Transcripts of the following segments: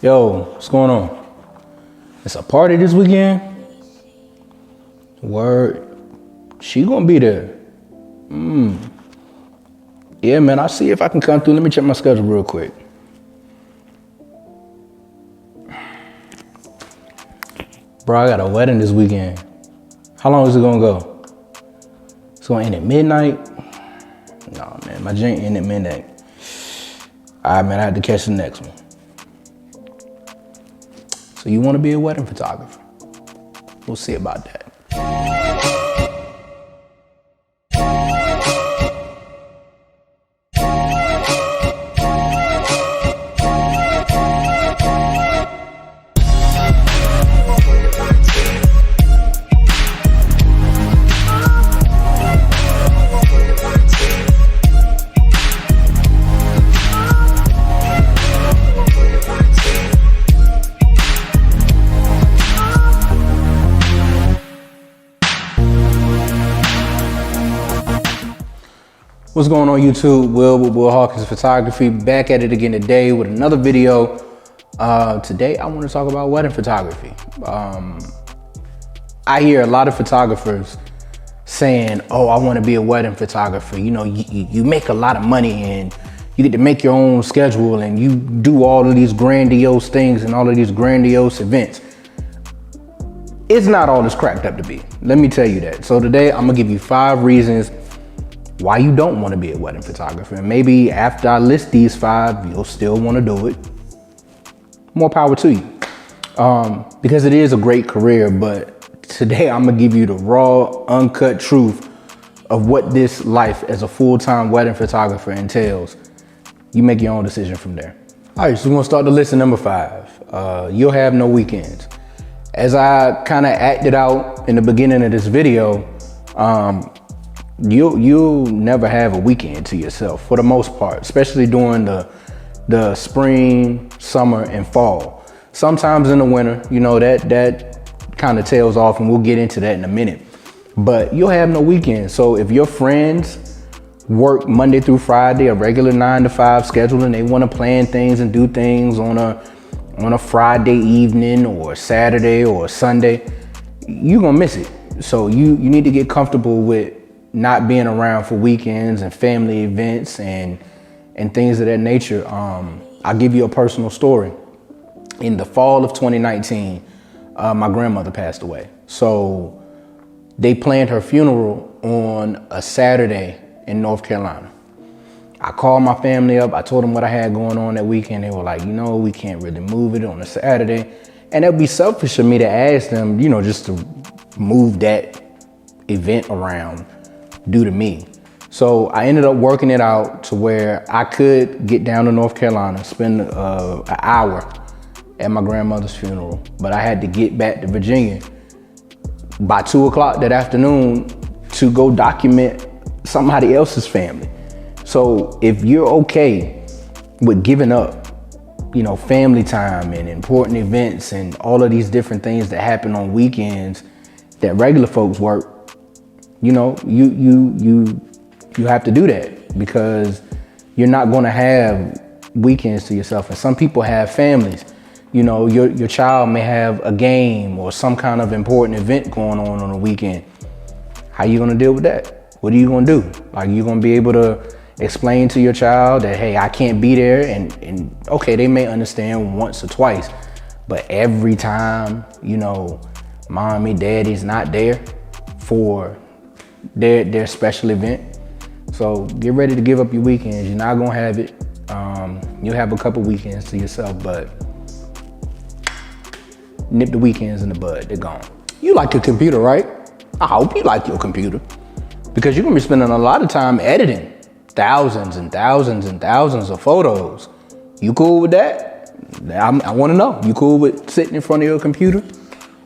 Yo, what's going on? It's a party this weekend? Word. She gonna be there. Yeah, man, I'll see if I can come through. Let me check my schedule real quick. Bro, I got a wedding this weekend. How long is it gonna go? It's gonna end at midnight? Nah, man, my joint end at midnight. All right, man, I had to catch the next one. So you want to be a wedding photographer? We'll see about that. What's going on YouTube? Will with Will Hawkins Photography, back at it again today with another video. Today I want to talk about wedding photography. I hear a lot of photographers saying, oh, I want to be a wedding photographer. You know, you make a lot of money and you get to make your own schedule and you do all of these grandiose things and all of these grandiose events. It's not all it's cracked up to be. Let me tell you that. So today I'm gonna give you 5 reasons why you don't want to be a wedding photographer. And maybe after I list these 5, you'll still want to do it. More power to you. Because it is a great career, but today I'm gonna give you the raw, uncut truth of what this life as a full-time wedding photographer entails. You make your own decision from there. All right, so we're gonna start the list at number 5. You'll have no weekends. As I kind of acted out in the beginning of this video, you'll never have a weekend to yourself for the most part, especially during the spring, summer, and fall. Sometimes in the winter, you know, that kind of tails off, and we'll get into that in a minute. But you'll have no weekend. So if your friends work Monday through Friday, a regular 9-to-5 schedule, and they want to plan things and do things on a Friday evening or Saturday or Sunday, you're gonna miss it. So you need to get comfortable with not being around for weekends and family events and things of that nature. I'll give you a personal story. In the fall of 2019, my grandmother passed away. So they planned her funeral on a Saturday in North Carolina. I called my family up. I told them what I had going on that weekend. They were like, you know, we can't really move it on a Saturday. And it'd be selfish of me to ask them, you know, just to move that event around due to me. So I ended up working it out to where I could get down to North Carolina, spend an hour at my grandmother's funeral, but I had to get back to Virginia by 2 o'clock that afternoon to go document somebody else's family. So if you're okay with giving up, you know, family time and important events and all of these different things that happen on weekends that regular folks work, you know, you have to do that because you're not going to have weekends to yourself. And some people have families. You know, your child may have a game or some kind of important event going on a weekend. How you going to deal with that? What are you going to do? Like, you going to be able to explain to your child that, hey, I can't be there, and okay, they may understand once or twice, but every time, you know, mommy, daddy's not there for their special event. So get ready to give up your weekends. You're not gonna have it. You'll have a couple weekends to yourself, but nip the weekends in the bud, they're gone. You like your computer, right? I hope you like your computer, because you're gonna be spending a lot of time editing thousands and thousands and thousands of photos. You cool with that? I wanna know, you cool with sitting in front of your computer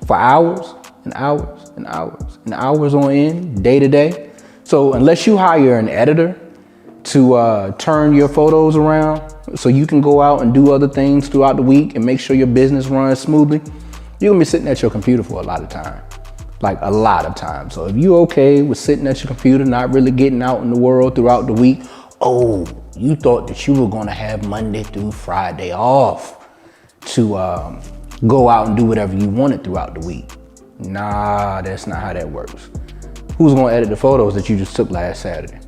for hours and hours and hours and hours on end, day to day? So unless you hire an editor to turn your photos around so you can go out and do other things throughout the week and make sure your business runs smoothly, you're gonna be sitting at your computer for a lot of time. Like a lot of time. So if you're okay with sitting at your computer, not really getting out in the world throughout the week, oh, you thought that you were gonna have Monday through Friday off. to go out and do whatever you wanted throughout the week. Nah, that's not how that works. Who's gonna edit the photos that you just took last Saturday?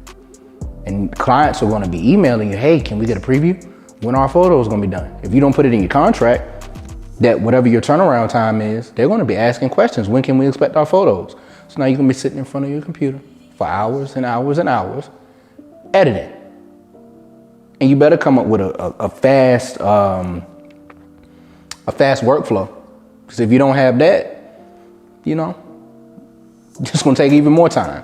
And clients are gonna be emailing you, hey, can we get a preview? When our photo is gonna be done. If you don't put it in your contract, that whatever your turnaround time is, they're gonna be asking questions. When can we expect our photos? So now you're gonna be sitting in front of your computer for hours and hours and hours, editing. And you better come up with a fast workflow. Because if you don't have that, it's just gonna take even more time.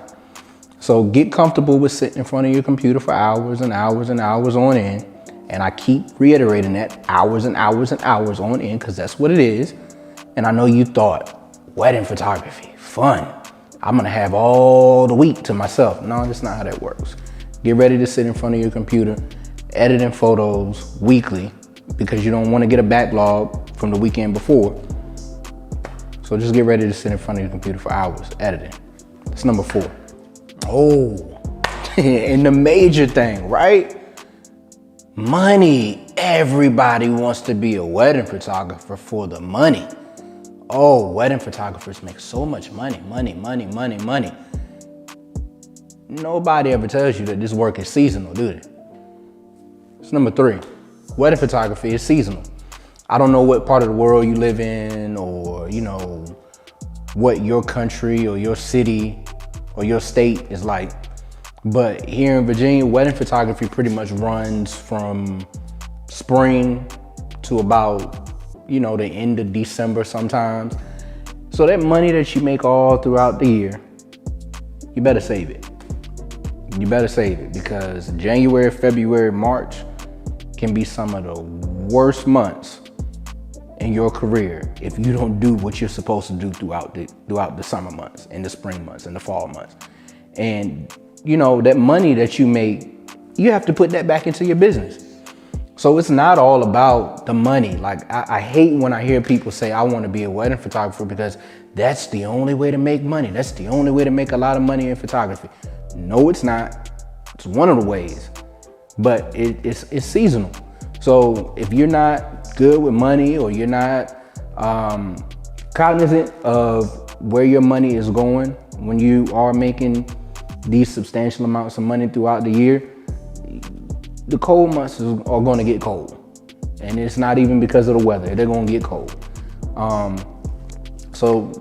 So get comfortable with sitting in front of your computer for hours and hours and hours on end. And I keep reiterating that, hours and hours and hours on end, because that's what it is. And I know you thought, wedding photography, fun. I'm gonna have all the week to myself. No, that's not how that works. Get ready to sit in front of your computer, editing photos weekly, because you don't wanna get a backlog from the weekend before. So just get ready to sit in front of your computer for hours, editing. That's number 4. Oh, and the major thing, right? Money. Everybody wants to be a wedding photographer for the money. Oh, wedding photographers make so much money. Money. Nobody ever tells you that this work is seasonal, do they? It's number 3. Wedding photography is seasonal. I don't know what part of the world you live in, or what your country or your city or your state is like. But here in Virginia, wedding photography pretty much runs from spring to about, the end of December sometimes. So that money that you make all throughout the year, you better save it. You better save it, because January, February, March can be some of the worst months in your career if you don't do what you're supposed to do throughout the summer months and the spring months and the fall months. And that money that you make, you have to put that back into your business. So it's not all about the money. Like I hate when I hear people say, I want to be a wedding photographer because that's the only way to make money. That's the only way to make a lot of money in photography. No, it's not. It's one of the ways, but it's seasonal. So if you're not good with money, or you're not cognizant of where your money is going when you are making these substantial amounts of money throughout the year, the cold months are going to get cold. And it's not even because of the weather. They're going to get cold. So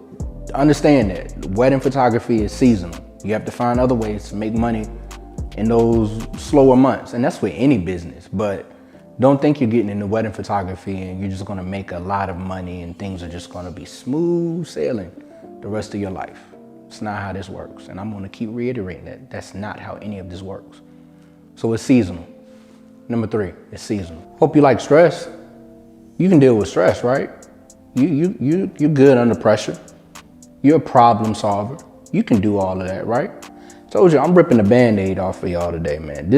understand that wedding photography is seasonal. You have to find other ways to make money in those slower months. And that's with any business. But don't think you're getting into wedding photography and you're just going to make a lot of money and things are just going to be smooth sailing the rest of your life. It's not how this works. And I'm going to keep reiterating that. That's not how any of this works. So it's seasonal. Number 3, it's seasonal. Hope you like stress. You can deal with stress, right? You're good under pressure. You're a problem solver. You can do all of that, right? Told you, I'm ripping the Band-Aid off of y'all today, man.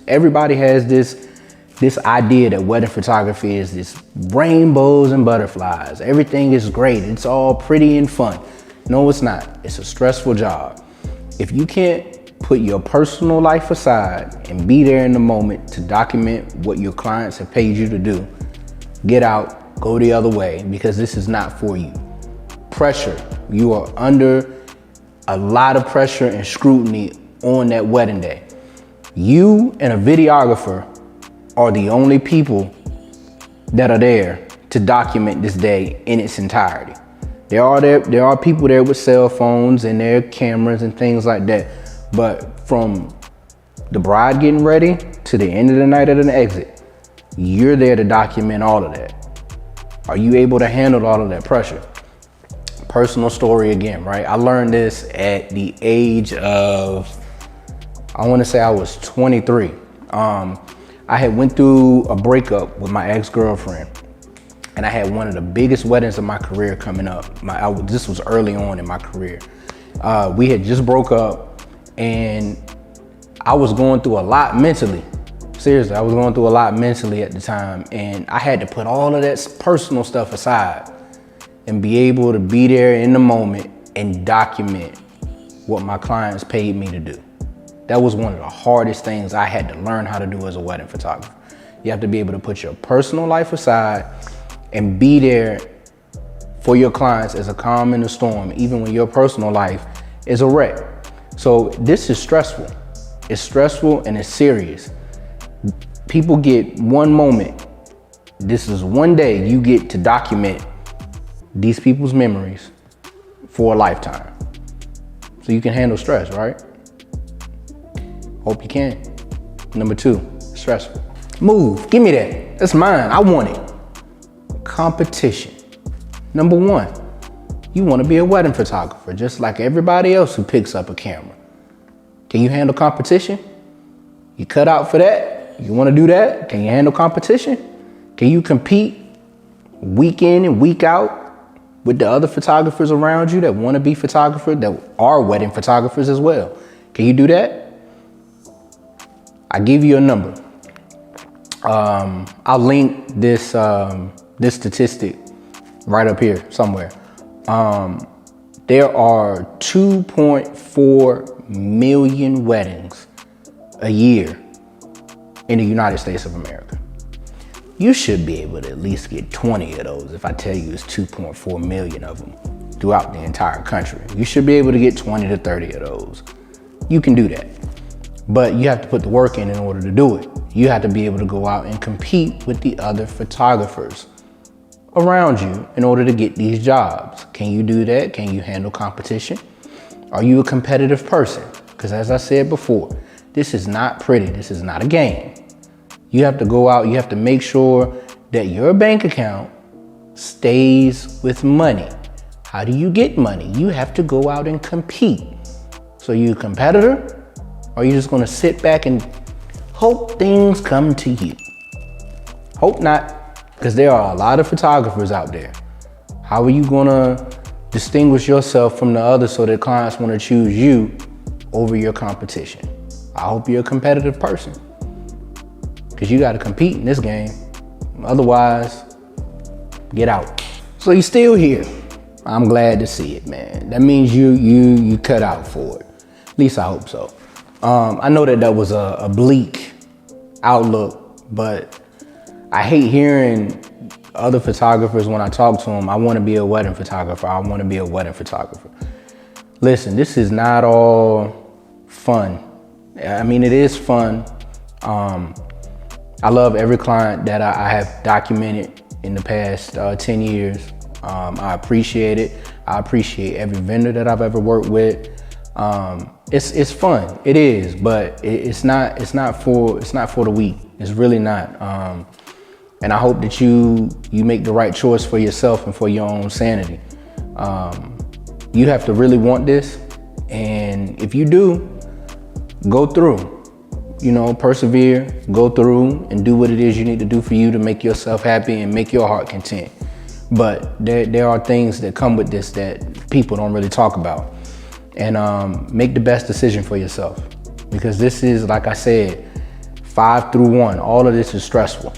Everybody has this idea that wedding photography is this rainbows and butterflies. Everything is great. It's all pretty and fun. No, it's not. It's a stressful job. If you can't put your personal life aside and be there in the moment to document what your clients have paid you to do, get out, go the other way, because this is not for you. Pressure. You are under a lot of pressure and scrutiny on that wedding day. You and a videographer are the only people that are there to document this day in its entirety. There are people there with cell phones and their cameras and things like that. But from the bride getting ready to the end of the night at an exit, you're there to document all of that. Are you able to handle all of that pressure? Personal story again, right? I learned this at the age of, I want to say I was 23. I had went through a breakup with my ex-girlfriend, and I had one of the biggest weddings of my career coming up. This was early on in my career. We had just broke up, and I was going through a lot mentally. Seriously, I was going through a lot mentally at the time, and I had to put all of that personal stuff aside and be able to be there in the moment and document what my clients paid me to do. That was one of the hardest things I had to learn how to do as a wedding photographer. You have to be able to put your personal life aside and be there for your clients as a calm in the storm, even when your personal life is a wreck. So this is stressful. It's stressful and it's serious. People get one moment. This is one day you get to document these people's memories for a lifetime. So you can handle stress, right? Hope you can. Number 2, stressful. Move, give me that. That's mine, I want it. Competition. Number 1, you want to be a wedding photographer, just like everybody else who picks up a camera. Can you handle competition? You cut out for that? You want to do that? Can you handle competition? Can you compete week in and week out with the other photographers around you that want to be photographers, that are wedding photographers as well? Can you do that? I give you a number. I'll link this this statistic right up here somewhere. There are 2.4 million weddings a year in the United States of America. You should be able to at least get 20 of those if I tell you it's 2.4 million of them throughout the entire country. You should be able to get 20 to 30 of those. You can do that. But you have to put the work in order to do it. You have to be able to go out and compete with the other photographers around you in order to get these jobs. Can you do that? Can you handle competition? Are you a competitive person? Because as I said before, this is not pretty. This is not a game. You have to go out, you have to make sure that your bank account stays with money. How do you get money? You have to go out and compete. So you a competitor, or are you just gonna sit back and hope things come to you? Hope not, because there are a lot of photographers out there. How are you gonna distinguish yourself from the others so that clients wanna choose you over your competition? I hope you're a competitive person, because you gotta compete in this game. Otherwise, get out. So you're still here. I'm glad to see it, man. That means you cut out for it. At least I hope so. I know that was a bleak outlook, but I hate hearing other photographers when I talk to them, I want to be a wedding photographer. I want to be a wedding photographer. Listen, this is not all fun. I mean, it is fun. I love every client that I have documented in the past 10 years. I appreciate it. I appreciate every vendor that I've ever worked with. It's fun. It is, but it's not for the weak. It's really not. And I hope that you make the right choice for yourself and for your own sanity. You have to really want this, and if you do, go through. Persevere, go through, and do what it is you need to do for you to make yourself happy and make your heart content. But there are things that come with this that people don't really talk about. And make the best decision for yourself, because this is, like I said, 5 through 1. All of this is stressful.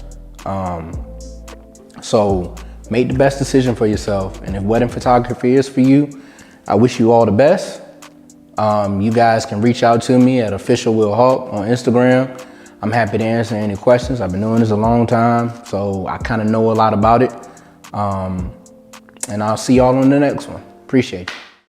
So make the best decision for yourself. And if wedding photography is for you, I wish you all the best. You guys can reach out to me at Official Will Hawk on Instagram. I'm happy to answer any questions. I've been doing this a long time, so I kind of know a lot about it. And I'll see y'all on the next one. Appreciate you.